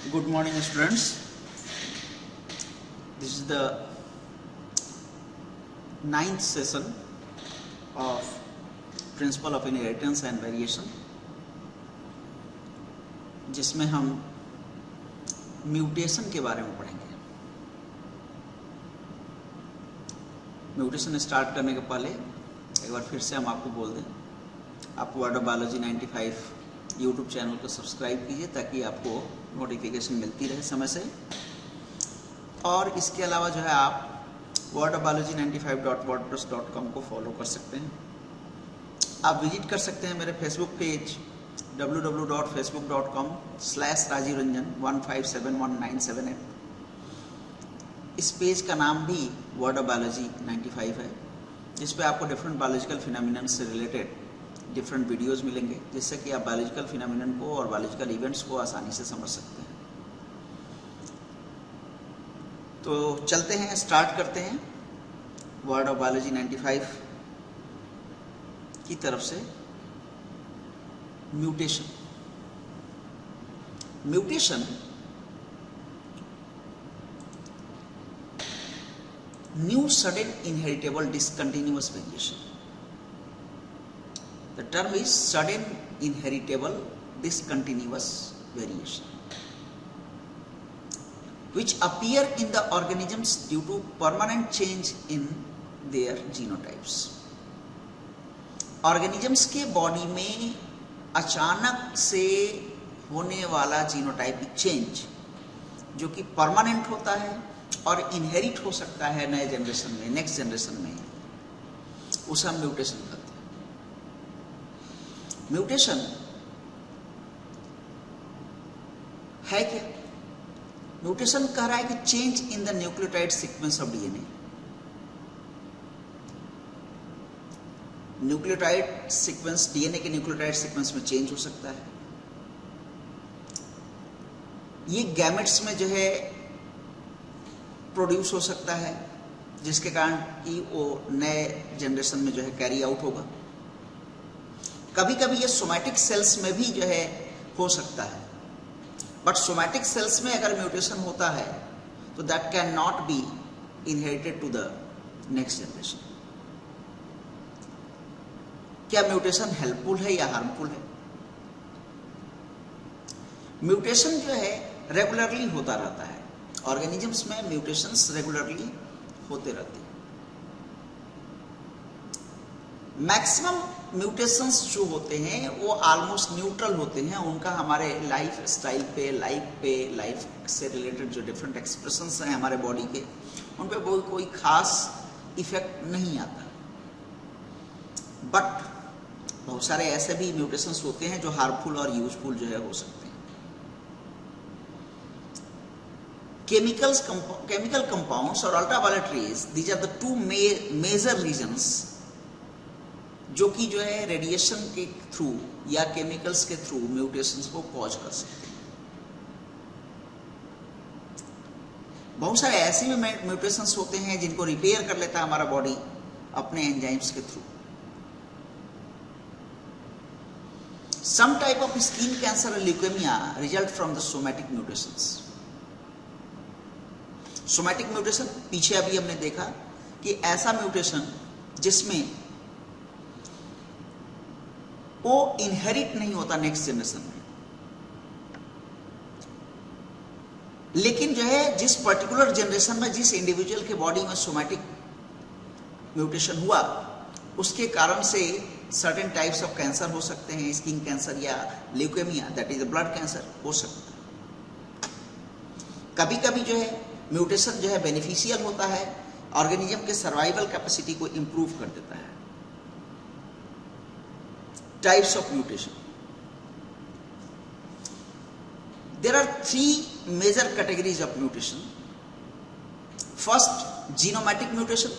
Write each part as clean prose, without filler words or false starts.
Good morning, students. This is the 9th session of Principle of Inheritance and Variation, जिसमें हम mutation के बारे में पढ़ेंगे। म्यूटेशन स्टार्ट करने के पहले एक बार फिर से हम आपको बोल दें, आप word of biology 95 YouTube channel को सब्सक्राइब कीजिए ताकि आपको नोटिफिकेशन मिलती रहे समय से। और इसके अलावा जो है आप वर्ड ऑफ बायोलॉजी 95.wordpress.com को फॉलो कर सकते हैं। आप विजिट कर सकते हैं मेरे फेसबुक पेज www.facebook.com/rajiv-ranjan1571978। इस पेज का नाम भी वर्ड ऑफ बायोलॉजी 95 है, जिस पे आपको डिफरेंट बायोलॉजिकल फिनोमिनन से रिलेटेड डिफरेंट वीडियोस मिलेंगे, जिससे कि आप बायोलॉजिकल फिनोमिनन को और बायोलॉजिकल इवेंट्स को आसानी से समझ सकते हैं। तो चलते हैं, स्टार्ट करते हैं वर्ड ऑफ बायोलॉजी 95 की तरफ से। Mutation new sudden inheritable discontinuous variation. The term is sudden inheritable discontinuous variation, which appear in the organisms due to permanent change in their genotypes. Organisms के बॉडी में अचानक से होने वाला जीनोटाइपिक चेंज जो कि परमानेंट होता है और इनहेरिट हो सकता है नए जनरेशन में, नेक्स्ट जनरेशन में, उसे हम म्यूटेशन कहते हैं। म्यूटेशन है क्या? म्यूटेशन कह रहा है कि change in the nucleotide sequence of DNA. Nucleotide sequence, DNA के न्यूक्लियोटाइड सीक्वेंस में चेंज हो सकता है। ये गैमेट्स में जो है प्रोड्यूस हो सकता है, जिसके कारण कि वो नए जनरेशन में जो है कैरी आउट होगा। कभी कभी ये सोमैटिक सेल्स में भी जो है हो सकता है, बट सोमैटिक सेल्स में अगर म्यूटेशन होता है तो that can not be inherited to the next generation. क्या म्यूटेशन हेल्पफुल है या हार्मफुल है? म्यूटेशन जो है रेगुलरली होता रहता है, ऑर्गेनिजम्स में म्यूटेशंस रेगुलरली होते रहते हैं। मैक्सिमम म्यूटेशंस जो होते हैं वो ऑलमोस्ट न्यूट्रल होते हैं। उनका हमारे लाइफ स्टाइल पे, लाइफ से रिलेटेड जो डिफरेंट एक्सप्रेशंस हैं हमारे बॉडी के, उन पे कोई खास इफेक्ट नहीं आता। बट बहुत सारे ऐसे भी म्यूटेशंस होते हैं जो हार्मफुल और यूजफुल जो है हो सकते हैं। केमिकल कंपाउंड्स और ultraviolet rays, these are the two major reasons जो कि जो है रेडिएशन के थ्रू या केमिकल्स के थ्रू म्यूटेशंस को कॉज कर सकते हैं। बहुत सारे ऐसे भी म्यूटेशंस होते हैं जिनको रिपेयर कर लेता है हमारा बॉडी अपने एंजाइम्स के थ्रू। Some type of skin cancer और leukaemia result from the somatic mutations. Somatic mutation पीछे अभी हमने देखा कि ऐसा म्यूटेशन जिसमें वो इनहेरिट नहीं होता नेक्स्ट जनरेशन में, लेकिन जो है जिस पर्टिकुलर जनरेशन में जिस इंडिविजुअल के बॉडी में सोमैटिक म्यूटेशन हुआ, उसके कारण से सर्टेन टाइप्स ऑफ कैंसर हो सकते हैं, स्किन कैंसर या leukaemia, that is blood cancer हो सकता है। कभी कभी जो है म्यूटेशन जो है बेनिफिशियल होता है, ऑर्गेनिज्म के सर्वाइवल कैपेसिटी को इंप्रूव कर देता है। Types of mutation. There are three major categories of mutation. First, genomatic mutation.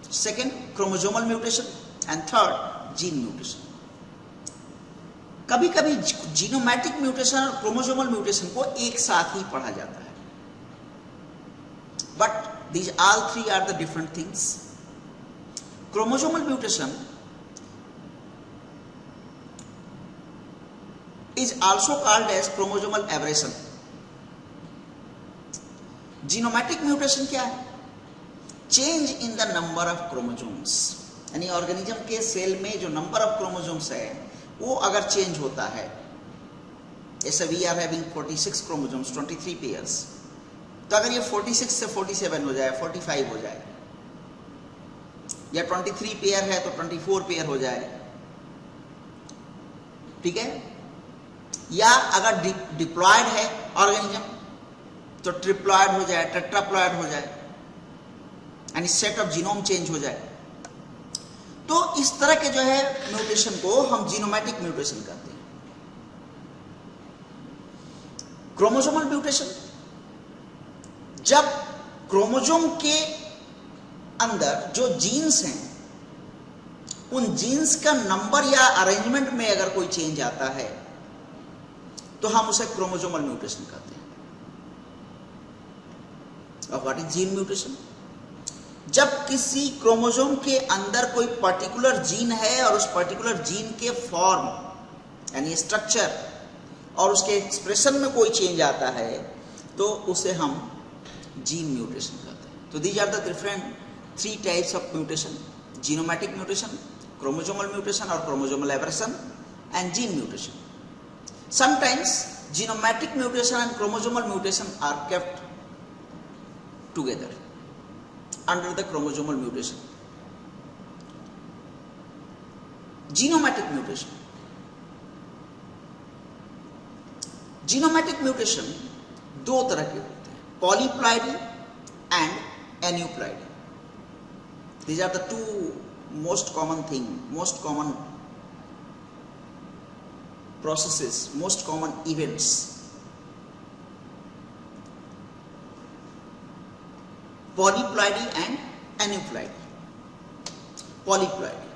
Second, chromosomal mutation. And third, gene mutation. कभी कभी जीनोमैटिक म्यूटेशन और क्रोमोसोमल म्यूटेशन को एक साथ ही पढ़ा जाता है, but these all three are the different things. Chromosomal mutation is also called as chromosomal aberration. Genomatic mutation क्या है? Change in the number of chromosomes, यानी ऑर्गेनिज्म के सेल में जो नंबर ऑफ क्रोमोसोम्स है वो अगर चेंज होता है, जैसे we are having 46 chromosomes, 23 pairs, तो अगर ये 46 से 47 हो जाए, 45 हो जाए, या 23 पेयर है तो 24 पेयर हो जाए, ठीक है, या अगर डिप्लॉयड है ऑर्गेनिज्म तो ट्रिप्लॉयड हो जाए, टेट्राप्लॉयड हो जाए, यानी सेट ऑफ जीनोम चेंज हो जाए, तो इस तरह के जो है म्यूटेशन को हम जीनोमैटिक म्यूटेशन कहते हैं। क्रोमोसोमल म्यूटेशन, जब क्रोमोसोम के अंदर जो जीन्स हैं उन जीन्स का नंबर या अरेंजमेंट में अगर कोई चेंज आता है तो हम उसे क्रोमोसोमल म्यूटेशन कहते हैं। और व्हाट इज जीन म्यूटेशन? जब किसी क्रोमोसोम के अंदर कोई पर्टिकुलर जीन है और उस पर्टिकुलर जीन के फॉर्म यानी स्ट्रक्चर और उसके एक्सप्रेशन में कोई चेंज आता है तो उसे हम जीन म्यूटेशन कहते हैं। तो these are the different 3 types of mutation: genomatic mutation, chromosomal mutation और chromosomal aberration, and gene mutation. Sometimes genomatic mutation and chromosomal mutation are kept together under the chromosomal mutation. Genomatic mutation. Genomatic mutation दो तरह के होते हैं, पॉलीप्लाइडी and एन्यूप्लाइडी. These are the two most common processes, most common events. Polyploidy and aneuploidy. Polyploidy.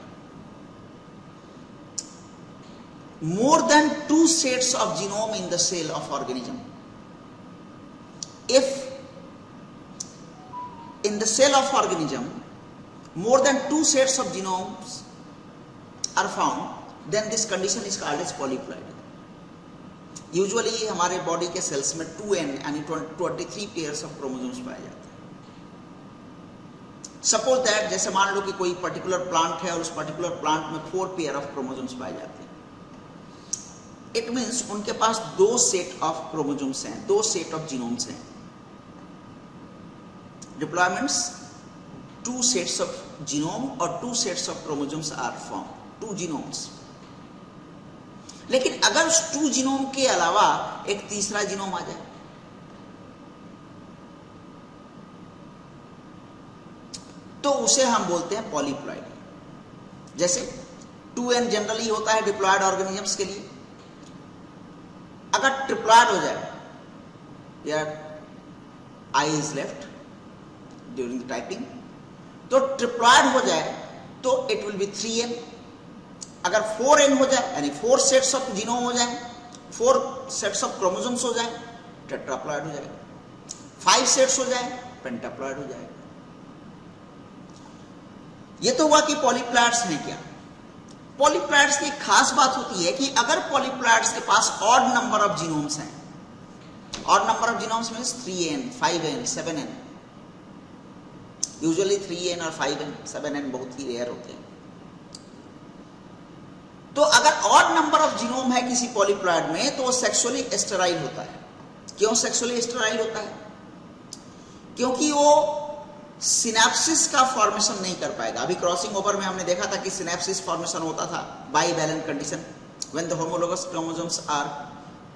More than 2 sets of genome in the cell of organism. If in the cell of organism more than 2 sets of genomes are found, then this condition is called as polyploidy. Usually हमारे body के sales में 2n यानी 23 pairs of chromosomes पाए जाते हैं. Suppose that, जैसे मान लो कि कोई पर्टिकुलर प्लांट है और उस पर्टिकुलर प्लांट में 4 पेयर ऑफ क्रोमोसोम्स पाए जाते हैं. इट मीन्स उनके पास 2 सेट ऑफ क्रोमोसोम्स हैं, 2 सेट ऑफ जीनोम्स हैं. डिप्लॉयमेंट्स 2 सेट्स ऑफ जीनोम और 2 sets of chromosomes are form, 2 genomes. लेकिन अगर उस 2 जीनोम के अलावा एक तीसरा जीनोम आ जाए तो उसे हम बोलते हैं पॉलीप्लॉइडी. जैसे 2n जनरली होता है डिप्लॉयड ऑर्गेनिजम्स के लिए. अगर ट्रिप्लॉयड हो जाए या I is left during the typing, तो ट्रिप्लॉयड हो जाए तो इट विल बी 3n. अगर 4n हो जाए यानी 4 सेट्स ऑफ जीनोम हो जाए, 4 सेट्स ऑफ क्रोमोसोम्स हो जाए, टेट्राप्लॉयड हो जाएगा. 5 सेट्स हो जाए, पेंटाप्लॉयड हो जाएगा. ये तो हुआ कि पॉलीप्लॉइड्स हैं क्या. पॉलीप्लॉइड्स की खास बात होती है कि अगर पॉलीप्लॉइड्स के पास ऑड नंबर ऑफ जीनोम्स हैं, odd number of genomes means 3n, 5n, 7n. Usually 3n और 5n, 7n बहुत ही रेयर होते हैं. तो अगर ऑड नंबर ऑफ जीनोम है किसी पॉलीप्लॉइड में तो वो सेक्सुअली स्टेराइल होता है. क्यों सेक्सुअली स्टेराइल होता है? क्योंकि वो सिनेप्सिस का फॉर्मेशन नहीं कर पाएगा. अभी क्रॉसिंग ओवर में हमने देखा था कि सिनेप्सिस फॉर्मेशन होता था bivalent condition, when the homologous chromosomes are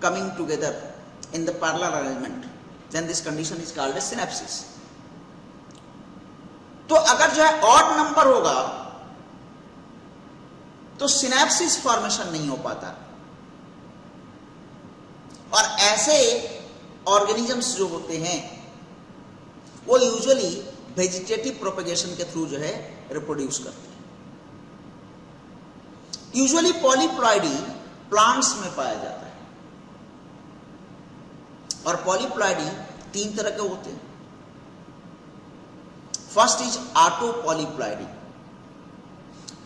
coming together in the parallel arrangement, then this condition is called as synapsis. तो अगर जो है ऑड नंबर होगा तो सिनेप्सिस फॉर्मेशन नहीं हो पाता. और ऐसे ऑर्गेनिजम्स जो होते हैं वो यूजुअली वेजिटेटिव प्रोपेगेशन के थ्रू जो है रिप्रोड्यूस करते हैं. यूजुअली पॉलीप्लॉइडी प्लांट्स में पाया जाता है. और पॉलीप्लॉइडी 3 तरह के होते हैं. First is ऑटोपॉलीप्लॉइडी.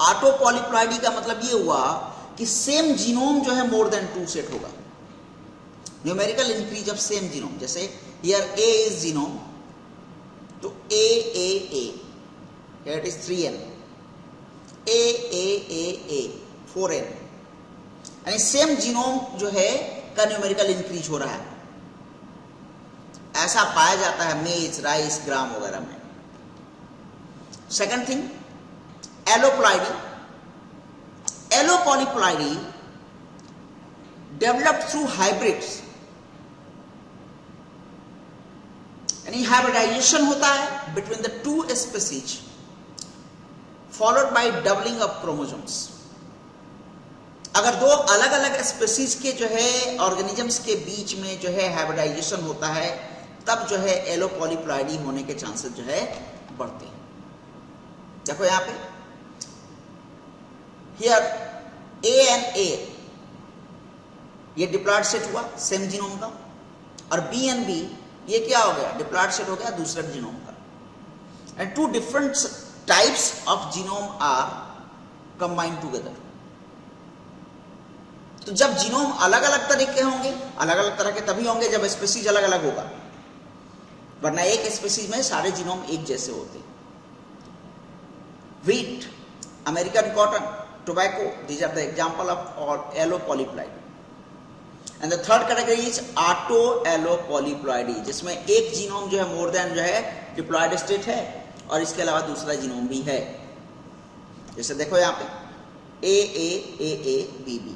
ऑटोपॉलीप्लॉइडी का मतलब ये हुआ कि सेम जीनोम जो है मोर देन 2 सेट होगा. Numerical increase of same genome. जैसे here A is genome AAA, here it is 3N, AAAA 4N, यानी सेम जीनोम जो है का न्यूमेरिकल इंक्रीज हो रहा है। ऐसा पाया जाता है मेज, राइस, ग्राम वगैरह में। Second thing, alloploidy. Allopolyploidy developed through hybrids, यानी हाइब्रिडाइजेशन होता है between the two species followed by doubling of chromosomes. अगर दो अलग अलग स्पीसीज के जो है ऑर्गेनिजम्स के बीच में जो है हाइब्रिडाइजेशन होता है, तब जो है एलोपॉलीप्लाइडी होने के चांसेस जो है बढ़ते हैं। देखो यहां पे, हियर A and A, ये डिप्लॉयड सेट हुआ सेम जीनोम का, और B and B ये क्या हो गया, डिप्लॉयड सेट हो गया दूसरे जीनोम का। And two different types of genome are combined together. तो जब जीनोम अलग अलग तरह के होंगे, अलग अलग तरह के तभी होंगे जब स्पीसीज अलग अलग होगा, वरना एक स्पीसीज में सारे जीनोम एक जैसे होते। Wheat, American cotton, tobacco, these are the example of allopolyploidy. And the third category is auto allopolyploidy, जिसमें एक जीनोम जो है मोर देन जो है डिप्लॉयड स्टेट है, और इसके अलावा दूसरा जीनोम भी है। जैसे देखो यहां पे AAAABB,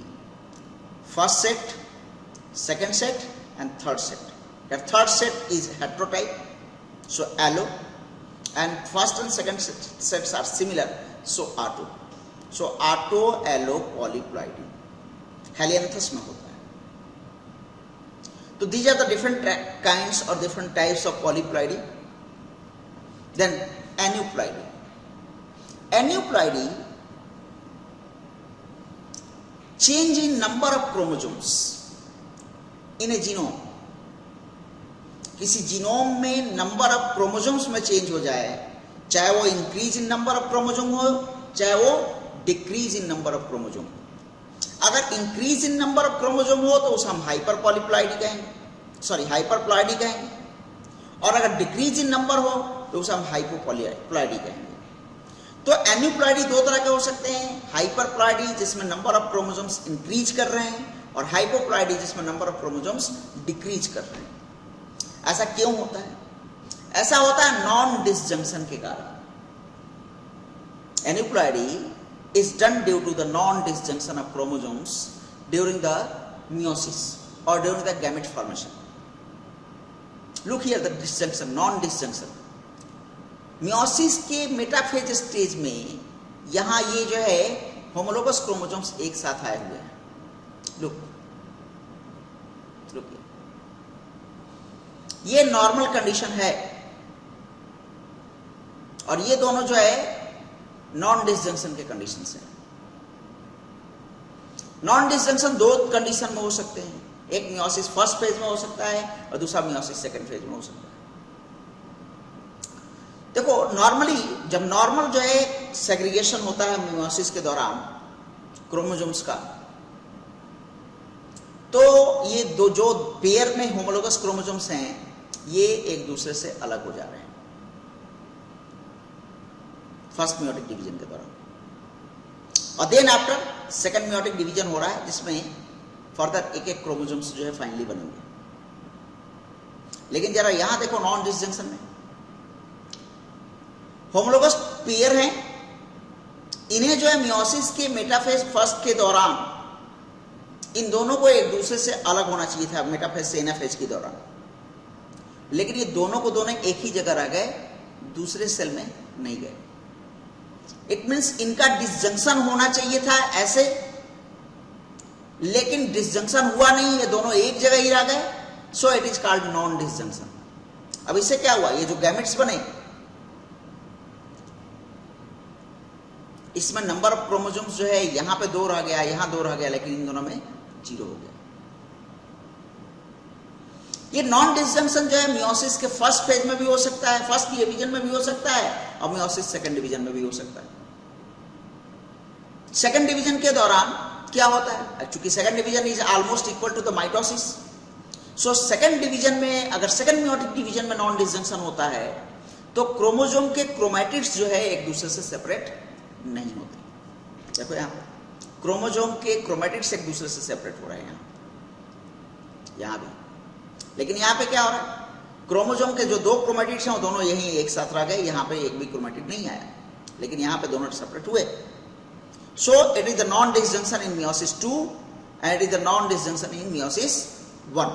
first set, second set and third set. The third set is heterotype, so allo, and first and second sets are similar, so auto. So auto allo polyploidy Helianthus में होता है। तो these are the different kinds or different types of polyploidy. Then aneuploidy. Aneuploidy, change in number of chromosomes in a genome. किसी genome में number of chromosomes में change हो जाए, चाहे वो increase in number of chromosome हो, चाहे वो decrease in number of chromosome. अगर increase in number of chromosome हो तो उसे हम हाइपरपॉलीप्लाइडी कहेंगे, सॉरी हाइपरप्लाइडी कहेंगे, और अगर डिक्रीज इन नंबर हो तो उसे हम हाइपोप्लाइडी कहेंगे। तो एन्यूप्लाइडी दो तरह के हो सकते हैं, हाइपरप्लाइडी जिसमें नंबर ऑफ क्रोमोसोम्स इंक्रीज कर रहे हैं, और हाइपोप्लाइडी जिसमें नंबर ऑफ क्रोमोसोम्स डिक्रीज कर रहे हैं। ऐसा क्यों होता है? ऐसा होता है नॉन डिसजंक्शन के कारण। एन्यूप्लाइडी is done due to the non-disjunction of chromosomes during the meiosis or during the gamete formation. Look here, the disjunction, non-disjunction. meiosis के मेटाफेज स्टेज में यहां ये जो है होमोलोगस क्रोमोसोम्स एक साथ आए हुए हैं। Look here. ये नॉर्मल कंडीशन है, और ये दोनों जो है नॉन डिसजंक्शन के कंडीशन से। नॉन डिसजंक्शन दो कंडीशन में हो सकते हैं, एक मियोसिस फर्स्ट फेज में हो सकता है और दूसरा मियोसिस सेकंड फेज में हो सकता है। देखो नॉर्मली जब नॉर्मल जो है सेग्रीगेशन होता है मियोसिस के दौरान क्रोमोसोम्स का, तो ये दो जो पेयर में होमोलोगस क्रोमोसोम्स हैं ये एक दूसरे से अलग हो जा रहे हैं फर्स्ट मियोटिक डिवीजन के दौरान, और then after second meiotic division हो रहा है जिसमें फर्दर एक एक क्रोमोसोम्स जो है फाइनली बनेंगे। लेकिन जरा यहां देखो नॉन डिसजंक्शन में होमोलोगस पेयर हैं, इन्हें जो है मियोसिस के मेटाफेज फर्स्ट के दौरान इन दोनों को एक दूसरे से अलग होना चाहिए था मेटाफेज से एनाफेज के दौरान, लेकिन ये दोनों को दोनों एक ही जगह रह गए, दूसरे सेल में नहीं गए। इट मीन्स इनका डिसजंक्शन होना चाहिए था ऐसे, लेकिन डिसजंक्शन हुआ नहीं, ये दोनों एक जगह ही रह गए, सो it is called non disjunction. अब इससे क्या हुआ, ये जो गैमेट्स बने इसमें नंबर ऑफ क्रोमोसोम्स जो है यहां पे 2 रह गया, यहां 2 रह गया, लेकिन इन दोनों में 0 हो गया। ये नॉन डिसजंक्शन जो है मियोसिस के फर्स्ट फेज में भी हो सकता है, फर्स्ट डिवीजन में भी हो सकता है, और मियोसिस सेकंड डिवीजन में भी हो सकता है। सेकंड डिवीजन के दौरान क्या होता है, चूंकि second division is almost equal to the mitosis, so second division में अगर सेकंड मियोटिक डिवीजन में नॉन डिसजंक्शन होता है तो क्रोमोसोम के क्रोमैटिड्स जो है एक दूसरे से सेपरेट नहीं होते। देखो यहां पर क्रोमोसोम के क्रोमैटिड्स एक दूसरे से सेपरेट हो रहे हैं यहां भी, लेकिन यहां पे क्या हो रहा है, क्रोमोसोम के जो दो क्रोमैटिड्स हैं वो दोनों यहीं एक साथ रह गए, यहां पे एक भी क्रोमैटिड नहीं आया, लेकिन यहां पे दोनों सेपरेट हुए। सो it is the non disjunction in meiosis 2 and it is the non disjunction in meiosis 1।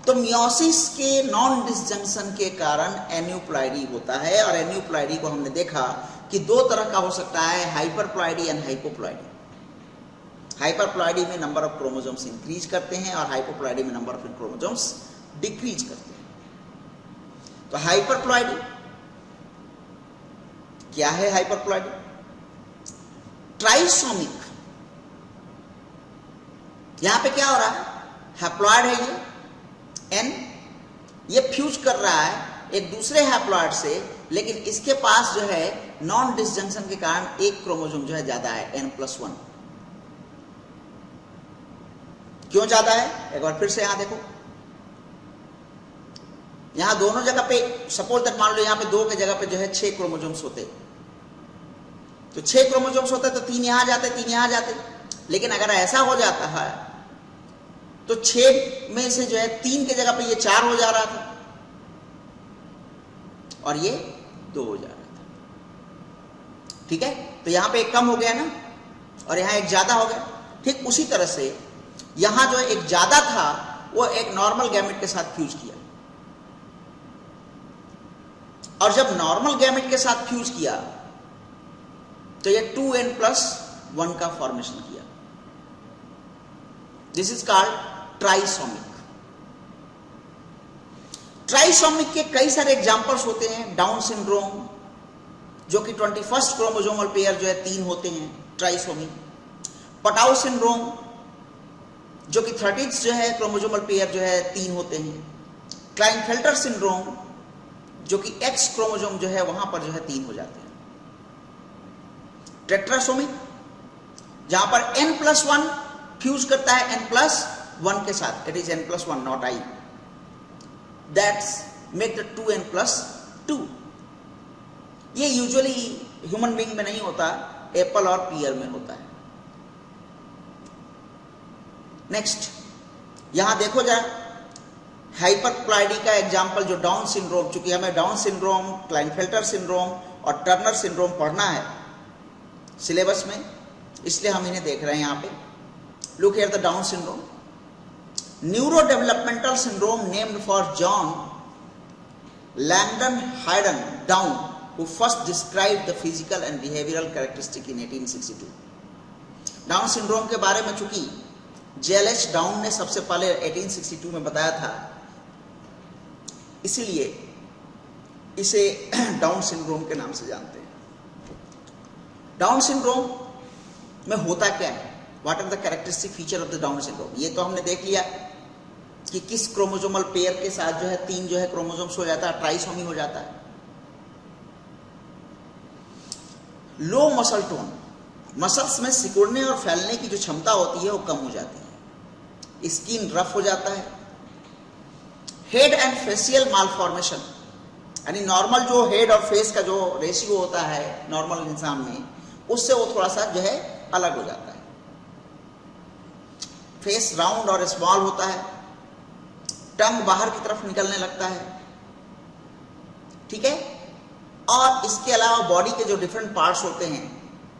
तो मियोसिस के नॉन डिसजंक्शन के कारण एन्यूप्लॉइडी होता है, और एन्यूप्लॉइडी को हमने देखा कि दो तरह का हो सकता है, हाइपरप्लॉइडी एंड हाइपोप्लॉइडी। हाइपरप्लॉइडी में नंबर ऑफ क्रोमोसोम्स इंक्रीज करते हैं और हाइपोप्लॉइडी में नंबर ऑफ क्रोमोसोम्स डिक्रीज करते हैं। तो हाइपरप्लॉइडी क्या है? हाइपरप्लॉइडी ट्राइसोमिक, यहां पे क्या हो रहा है, हैप्लॉइड है ये एन, ये फ्यूज कर रहा है एक दूसरे हैप्लॉइड से, लेकिन इसके पास जो है नॉन डिसजंक्शन के कारण एक क्रोमोसोम जो है ज्यादा है, n+1। क्यों ज्यादा है? एक बार फिर से यहां देखो, यहां दोनों जगह पे सपोज दैट मान लो यहां पे 2 के जगह पे जो है 6 क्रोमोसोम्स होते, तो 6 क्रोमोसोम्स होते तो 3 यहां जाते, 3 यहां जाते। लेकिन अगर ऐसा हो जाता है तो 6 में से जो है 3 के जगह पे ये 4 हो जा रहा था और ये 2 हो जा रहा था। ठीक है, तो यहां पे एक कम हो गया ना, और यहां एक ज्यादा हो गया। ठीक उसी तरह से यहां जो एक ज्यादा था वो एक नॉर्मल गैमेट के साथ फ्यूज किया, और जब नॉर्मल गैमेट के साथ फ्यूज किया तो ये 2n+1 का फॉर्मेशन किया। This is called trisomic. Trisomic के कई सारे एग्जांपल्स होते हैं। डाउन सिंड्रोम, जो कि 21st क्रोमोसोमल पेयर जो है 3 होते हैं, ट्राइसोमी। पटाउ सिंड्रोम, जो कि 30th जो है क्रोमोसोमल पेयर जो है 3 होते हैं। क्लाइनफेल्टर सिंड्रोम, जो कि X क्रोमोसोम जो है वहां पर जो है 3 हो जाते हैं। टेट्रासोमिक, जहां पर n+1 फ्यूज करता है n+1 के साथ, it is n+1 not I, that's make the 2n+2। ये यूजुअली ह्यूमन बीइंग में नहीं होता, एप्पल और पीयर में होता है। नेक्स्ट यहां देखो जरा हाइपरप्लॉइडी का एग्जांपल, जो डाउन सिंड्रोम, चूंकि हमें डाउन सिंड्रोम, क्लाइनफेल्टर सिंड्रोम और टर्नर सिंड्रोम पढ़ना है सिलेबस में, इसलिए हम इन्हें देख रहे हैं यहां पे। Look here the Down syndrome, neuro developmental syndrome named for John Langdon hidden down, who first described the physical and behavioral characteristic in 1862। Down syndrome के बारे में चूंकि JLH डाउन ने सबसे पहले 1862 में बताया था, इसीलिए इसे डाउन सिंड्रोम के नाम से जानते हैं। डाउन सिंड्रोम में होता क्या है, what are the characteristic feature of the Down syndrome? ये तो हमने देख लिया कि किस क्रोमोसोमल पेयर के साथ जो है 3 जो है क्रोमोसोम्स हो जाता है, ट्राइसोमी हो जाता है। लो मसल टोन, मसल्स में सिकुड़ने और फैलने की जो क्षमता होती है वो कम हो जाती है। स्किन रफ हो जाता है। हेड एंड फेशियल मालफॉर्मेशन, यानी नॉर्मल जो हेड और फेस का जो रेशियो होता है नॉर्मल इंसान में, उससे वो थोड़ा सा जो है अलग हो जाता है। फेस राउंड और स्मॉल होता है, टंग बाहर की तरफ निकलने लगता है। ठीक है, और इसके अलावा बॉडी के जो डिफरेंट पार्ट्स होते हैं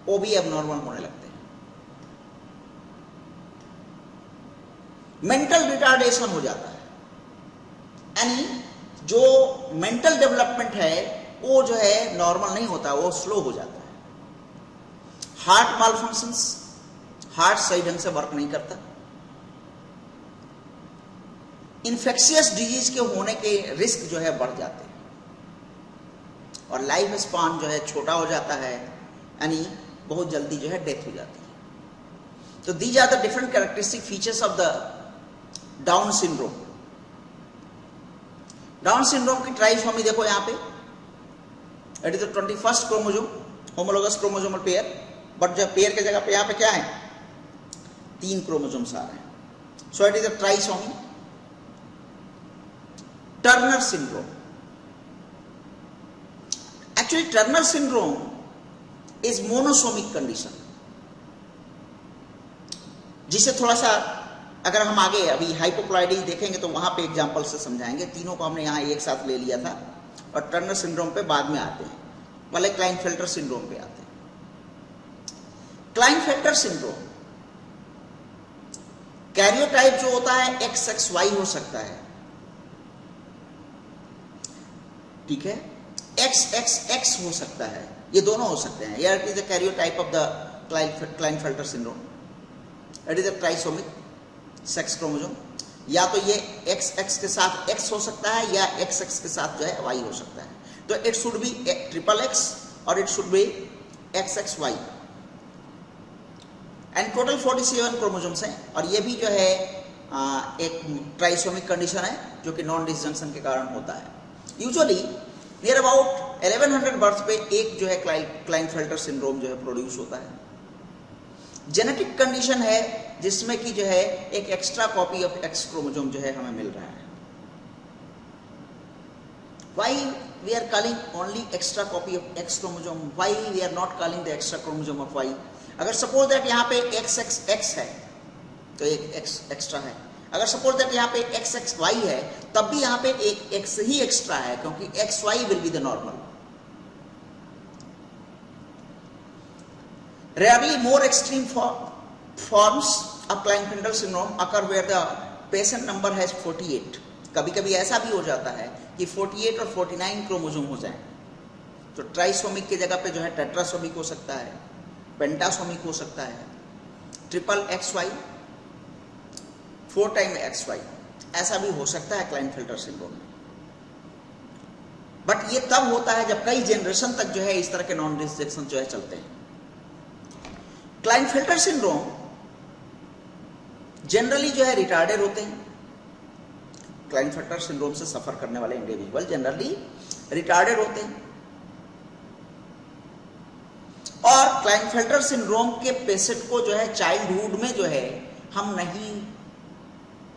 वो भी एबनॉर्मल होने लगते हैं। मेंटल रिटार्डेशन हो जाता है, यानी जो मेंटल डेवलपमेंट है वो जो है नॉर्मल नहीं होता, वो स्लो हो जाता है। हार्ट मालफंक्शंस, हार्ट सही ढंग से वर्क नहीं करता। इन्फेक्शियस डिजीज के होने के रिस्क जो है बढ़ जाते हैं, और लाइफ स्पान जो है छोटा हो जाता है, यानी बहुत जल्दी जो है डेथ हो जाती है। तो these are the different characteristic features of the Down syndrome. Down syndrome की ट्राइसोमी देखो यहां पे, it is the 21st chromosome, homologous chromosomal pair, but जो पेयर के जगह पे यहां पे क्या है, 3 क्रोमोसोम्स आ रहे हैं। सो it is a trisomy. Turner syndrome, actually Turner syndrome is monosomic condition, जिसे थोड़ा सा अगर हम आगे अभी हाइपोप्लॉइडी देखेंगे तो वहां पे एग्जांपल से समझाएंगे। तीनों को हमने यहां एक साथ ले लिया था और टर्नर सिंड्रोम पे बाद में आते हैं, पहले क्लाइनफेल्टर सिंड्रोम पे आते हैं। क्लाइनफेल्टर सिंड्रोम कैरियोटाइप जो होता है XXY हो सकता है, ठीक है, XXX हो सकता है, ये दोनों हो सकते हैं। यार it is the karyotype of the Klinefelter syndrome, it is a trisomic sex chromosome. या तो ये XX के साथ X हो सकता है या XX के साथ जो है Y हो सकता है। तो इट शुड बी XXX और it should be XXY। And total 47 chromosomes हैं और ये भी जो है एक ट्राइसोमिक कंडीशन है जो कि नॉन डिसजंक्शन के कारण होता है। यूजुअली नियर अबाउट 1100 बर्थ पे एक जो है क्लाइनफेल्टर सिंड्रोम जो है प्रोड्यूस होता है। जेनेटिक कंडीशन है जिसमें कि जो है एक extra copy of X chromosome जो है हमें मिल रहा है। Why we are calling only extra copy of X chromosome? Why we are not calling the extra chromosome of Y? अगर सपोज दैट यहाँ पे XXX है तो एक X एक्स्ट्रा है, अगर सपोज दैट यहाँ पे XXY है तब भी यहाँ पे एक X ही एक्स्ट्रा है, क्योंकि XY will be the normal. Rarely more extreme forms of Klinefelter syndrome occur where the patient number has 48. कभी कभी ऐसा भी हो जाता है कि 48 और 49 क्रोमोसोम हो जाएं, तो ट्राइसोमिक की जगह पे जो है टेट्रासोमिक हो सकता है, पेंटासोमिक हो सकता है, ट्रिपल XY, 4 टाइम XY, ऐसा भी हो सकता है क्लाइनफेल्टर सिंड्रोम में। बट ये तब होता है जब कई जनरेशन तक जो है इस तरह के नॉन डिसजंक्शन जो है चलते हैं। क्लाइनफेल्टर सिंड्रोम जनरली जो है रिटार्डेड होते हैं। क्लाइनफेल्टर सिंड्रोम से सफर करने वाले इंडिविजुअल जनरली रिटार्डेड होते हैं और क्लाइनफेल्टर सिंड्रोम के पेशेंट को जो है चाइल्डहुड में जो है हम नहीं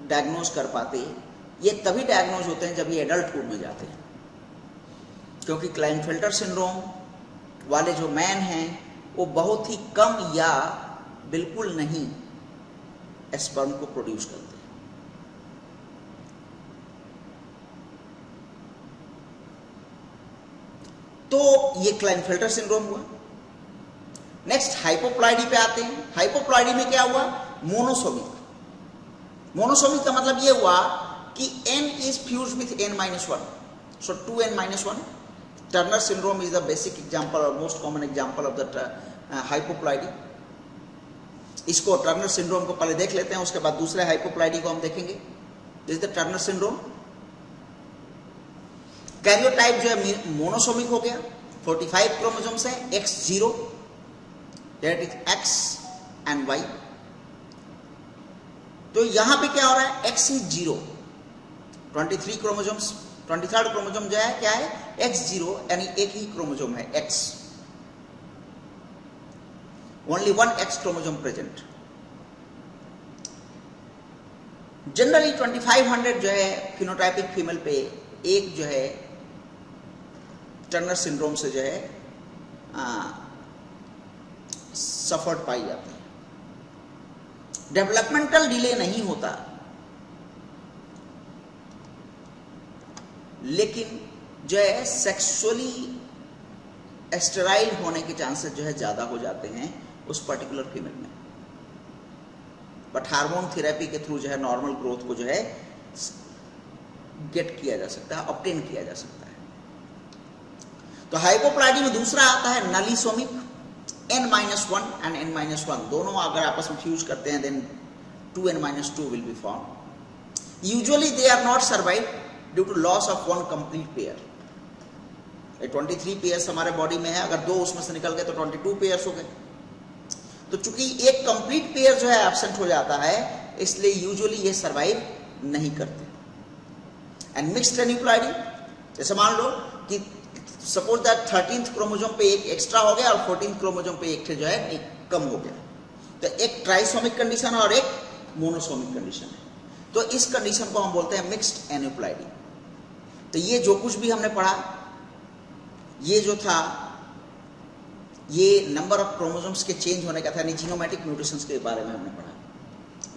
डायग्नोज कर पाते। ये तभी डायग्नोज होते हैं जब ये एडल्टहुड में जाते हैं, क्योंकि क्लाइनफेल्टर सिंड्रोम वाले जो मैन हैं वो बहुत ही कम या बिल्कुल नहीं स्पर्म को प्रोड्यूस करते हैं। तो ये क्लाइनफेल्टर सिंड्रोम हुआ। नेक्स्ट हाइपोप्लॉइडी पे आते हैं। हाइपोप्लॉइडी में क्या हुआ? मोनोसोमिक। मोनोसोमिक का मतलब ये हुआ कि N is fused with N-1, so 2N-1. Turner syndrome is the basic example or most common example of the हाइपोप्लॉइडी। इसको टर्नर सिंड्रोम को पहले देख लेते हैं, उसके बाद दूसरे हाइपोप्लॉइडी को हम देखेंगे। This is the Turner syndrome. Karyotype जो है मोनोसोमिक हो गया, 45 क्रोमोसोम्स है, X0, that is X and Y। तो यहां पे क्या हो रहा है? X is 0, 23 chromosomes, 23rd chromosome जो है क्या है? X0, यानी एक ही क्रोमोसोम है X, only one X chromosome present. Generally 2500 जो है फिनोटाइपिक फीमेल पे एक जो है टर्नर सिंड्रोम से जो है सफर्ड पाई जाती है। डेवलपमेंटल डिले नहीं होता, लेकिन जो है सेक्सुअली स्टेराइल होने के चांसेस जो है ज्यादा हो जाते हैं उस पर्टिकुलर फीमेल में। बट हार्मोन थेरेपी के थ्रू जो है नॉर्मल ग्रोथ को जो है गेट किया जा सकता है, ऑब्टेन किया जा सकता है। तो हाइपोप्लॉइडी में दूसरा आता है नलीसोमिक, N-1 एंड N-1 दोनों अगर आपस में फ्यूज करते हैं then 2N-2 will be form. Usually they are not survive due to loss of one complete pair. 23 pairs हमारे बॉडी में है, अगर 2 उसमें से निकल गए तो 22 पेयर्स हो गए। तो चूंकि एक कंप्लीट पेयर जो है एब्सेंट हो जाता है, इसलिए यूजुअली ये सर्वाइव नहीं करते। एंड मिक्स्ड एन्यूप्लॉइडी, जैसे मान लो कि सपोज दैट 13th क्रोमोसोम पे एक एक्स्ट्रा हो गया और 14th क्रोमोसोम पे एक जो है एक कम हो गया, तो एक ट्राइसोमिक कंडीशन और एक मोनोसोमिक कंडीशन है। तो इस कंडीशन को हम बोलते हैं मिक्स्ड एन्यूप्लॉइडी। तो ये जो कुछ भी हमने पढ़ा ये जो था ये नंबर ऑफ क्रोमोसोम्स के चेंज होने का था, यानी जीनोमैटिक म्यूटेशंस के बारे में हमने पढ़ा।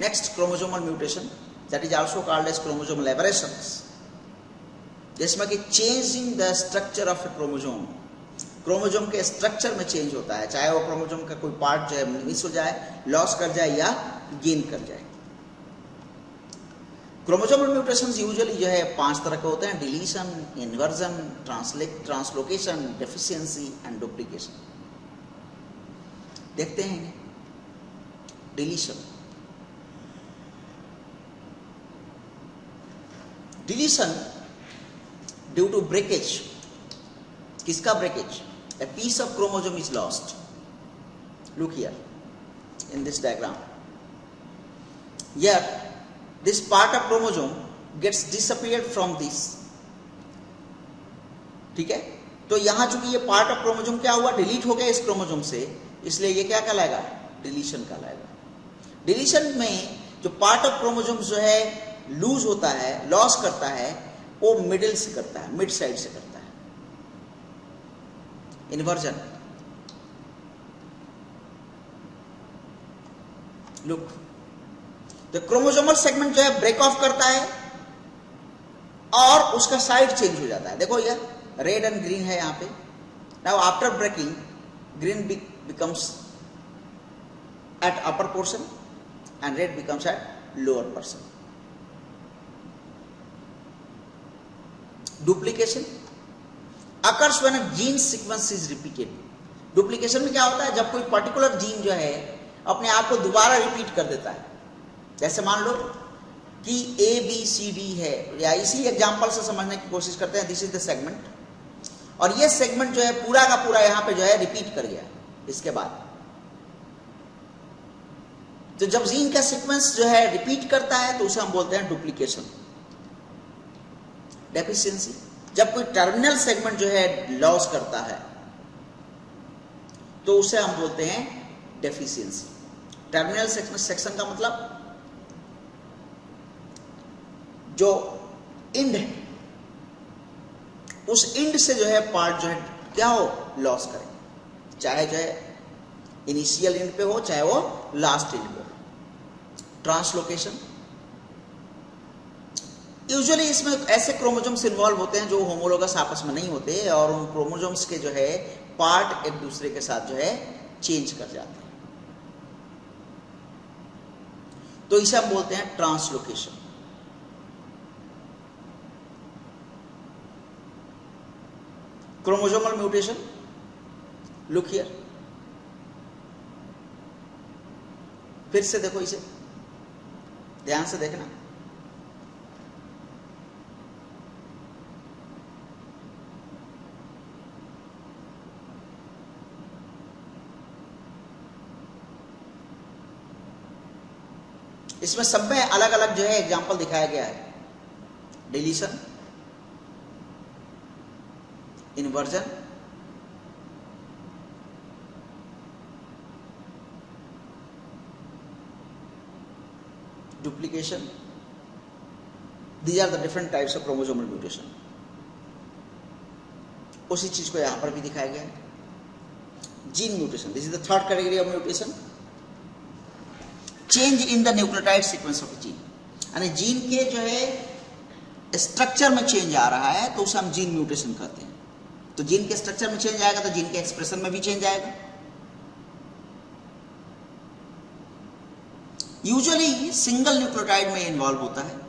Next chromosomal mutation that is also called as chromosomal aberrations, जिसमें कि changing the structure of a chromosome, chromosome के स्ट्रक्चर में चेंज होता है, चाहे वो क्रोमोसोम का कोई पार्ट जो है मिस हो जाए, लॉस कर जाए या गेन कर जाए। क्रोमोसोमल म्यूटेशंस यूजुअली जो है 5 तरह के होते हैं: deletion, inversion, translocation, deficiency and duplication. देखते हैं deletion. Deletion due to breakage. किसका breakage? A piece of chromosome is lost. Look here in this diagram. Here, this part of chromosome gets disappeared from this. ठीक है, तो यहां चूंकि ये part of chromosome क्या हुआ, डिलीट हो गया इस क्रोमोसोम से, इसलिए ये क्या कहलाएगा? डिलीशन कहलाएगा। डिलीशन में जो पार्ट ऑफ क्रोमोसोम जो है लूज होता है, लॉस करता है, वो मिडिल से करता है, मिड साइड से करता है। इन्वर्जन, लुक, तो क्रोमोसोमल सेगमेंट जो है ब्रेक ऑफ करता है और उसका साइड चेंज हो जाता है। देखो ये रेड एंड ग्रीन है यहां पे। Now after breaking, green becomes at upper portion and red becomes at lower portion. Duplication occurs when a gene sequence is repeated. Duplication में क्या होता है? जब कोई पर्टिकुलर जीन जो है अपने आप को दोबारा रिपीट कर देता है। जैसे मान लो कि ABCD है, या इसी एग्जांपल से समझने की कोशिश करते हैं। दिस इज द सेगमेंट, और ये सेगमेंट जो है पूरा का पूरा यहां पे जो है रिपीट कर गया। इसके बाद तो जब जीन का सीक्वेंस जो है रिपीट करता है तो उसे हम बोलते हैं डुप्लीकेशन। डेफिशिएंसी, जब कोई टर्मिनल सेगमेंट जो है लॉस करता है तो उसे हम बोलते हैं डेफिशिएंसी। टर्मिनल सेक्शन का मतलब जो इंड है, उस इंड से जो है पार्ट जो है क्या हो, लॉस करे, चाहे जो है इनिशियल इंड पे हो, चाहे वो लास्ट इंड पे हो। ट्रांसलोकेशन, यूजुअली इसमें ऐसे क्रोमोसोम्स इन्वॉल्व होते हैं जो होमोलोगस आपस में नहीं होते और उन क्रोमोसोम्स के जो है पार्ट एक दूसरे के साथ जो है चेंज कर जाते हैं, तो इसे हम बोलते हैं translocation. Chromosomal mutation, look here, फिर से देखो इसे, ध्यान से देखना। इसमें सब में अलग अलग जो है एग्जांपल दिखाया गया है। Deletion, inversion, duplication, these are the different types of chromosomal mutation. उसी चीज को यहां पर भी दिखाया गया है। Gene mutation, this is the third category of mutation. Change in the nucleotide sequence of gene, यानी जीन के जो है स्ट्रक्चर में चेंज आ रहा है तो उसे हम जीन म्यूटेशन कहते हैं। तो जीन के स्ट्रक्चर में चेंज आएगा तो जीन के एक्सप्रेशन में भी चेंज आएगा। यूजुअली सिंगल न्यूक्लियोटाइड में इन्वॉल्व होता है।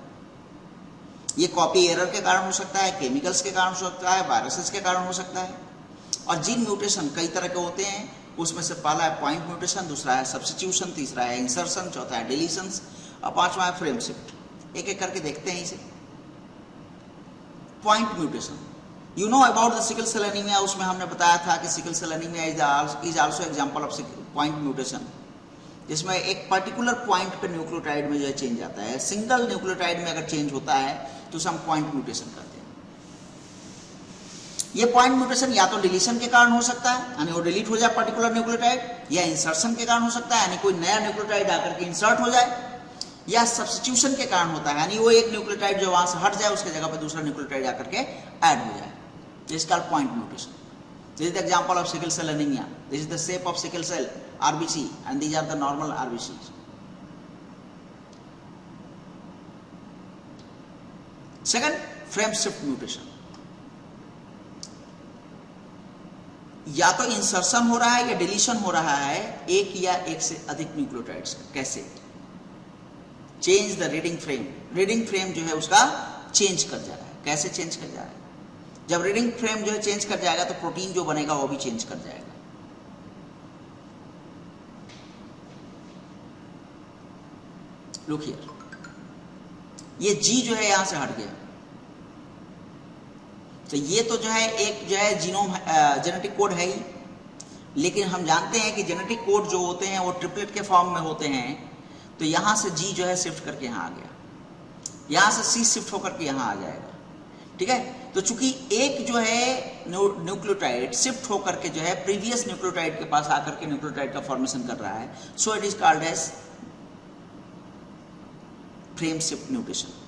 ये कॉपी एरर के कारण हो सकता है, केमिकल्स के कारण हो सकता है, वायरसेस के कारण हो सकता है। और जीन म्यूटेशन कई तरह के होते हैं, उसमें से पहला है पॉइंट म्यूटेशन, दूसरा है सब्स्टिट्यूशन, तीसरा है इंसर्शन, चौथा है डिलीशंस और पांचवा है फ्रेम शिफ्ट। एक एक करके देखते हैं इसे। Point mutation, you know about the sickle cell anaemia, उसमें हमने बताया था कि sickle cell anaemia is also example of point mutation, जिसमें एक पर्टिकुलर पॉइंट पे न्यूक्लियोटाइड में जो है चेंज आता है। सिंगल न्यूक्लियोटाइड में अगर चेंज होता है तो उसे हम पॉइंट म्यूटेशन कहते हैं। ये पॉइंट म्यूटेशन या तो डिलीशन के कारण हो सकता है, यानी वो डिलीट हो जाए पर्टिकुलर न्यूक्लियोटाइड, या इंसर्शन के कारण हो सकता है, यानी कोई नया न्यूक्लियोटाइड आकर के इंसर्ट हो जाए, या सब्स्टिट्यूशन के कारण होता है, यानी वो एक न्यूक्लियोटाइड जो वहां से हट जाए उसके जगह पे दूसरा न्यूक्लियोटाइड आकर के ऐड हो जाए, जिसका point mutation. This is the example of sickle cell anemia. This is the shape of sickle cell RBC, and these are the normal RBCs. Second, frame shift mutation. या तो इंसर्शन हो रहा है या डिलीशन हो रहा है एक या एक से अधिक न्यूक्लियोटाइड्स का। कैसे? Change the reading frame. Reading frame जो है उसका चेंज कर जा रहा है। कैसे चेंज कर जा रहा है? जब रीडिंग फ्रेम जो है चेंज कर जाएगा तो प्रोटीन जो बनेगा वो भी चेंज कर जाएगा। लुक हियर, ये जी जो है यहां से हट गया, तो ये तो जो है एक जो है जीनोम जेनेटिक कोड है ही, लेकिन हम जानते हैं कि जेनेटिक कोड जो होते हैं वो ट्रिपलेट के फॉर्म में होते हैं। तो यहां से जी जो है शिफ्ट करके यहां आ गया, यहां से सी शिफ्ट होकर के यहां आ जाएगा। ठीक है, तो चूंकि एक जो है न्यूक्लियोटाइड शिफ्ट होकर के जो है प्रीवियस न्यूक्लियोटाइड के पास आकर के न्यूक्लियोटाइड का फॉर्मेशन कर रहा है, so it is called as frame shift mutation.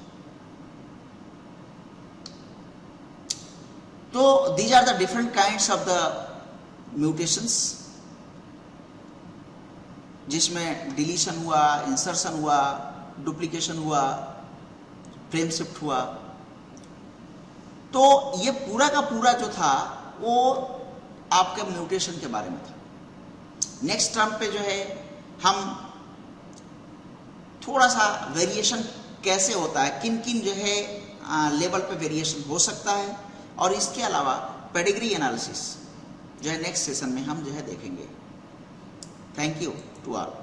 तो these are the different kinds of the mutations, जिसमें डिलीशन हुआ, इंसर्शन हुआ, डुप्लीकेशन हुआ, फ्रेम शिफ्ट हुआ। तो ये पूरा का पूरा जो था वो आपके म्यूटेशन के बारे में था। नेक्स्ट टर्म पे जो है हम थोड़ा सा वेरिएशन कैसे होता है, किन किन जो है लेवल पे वेरिएशन हो सकता है, और इसके अलावा पेडिग्री एनालिसिस जो है नेक्स्ट सेशन में हम जो है देखेंगे। Thank you to all.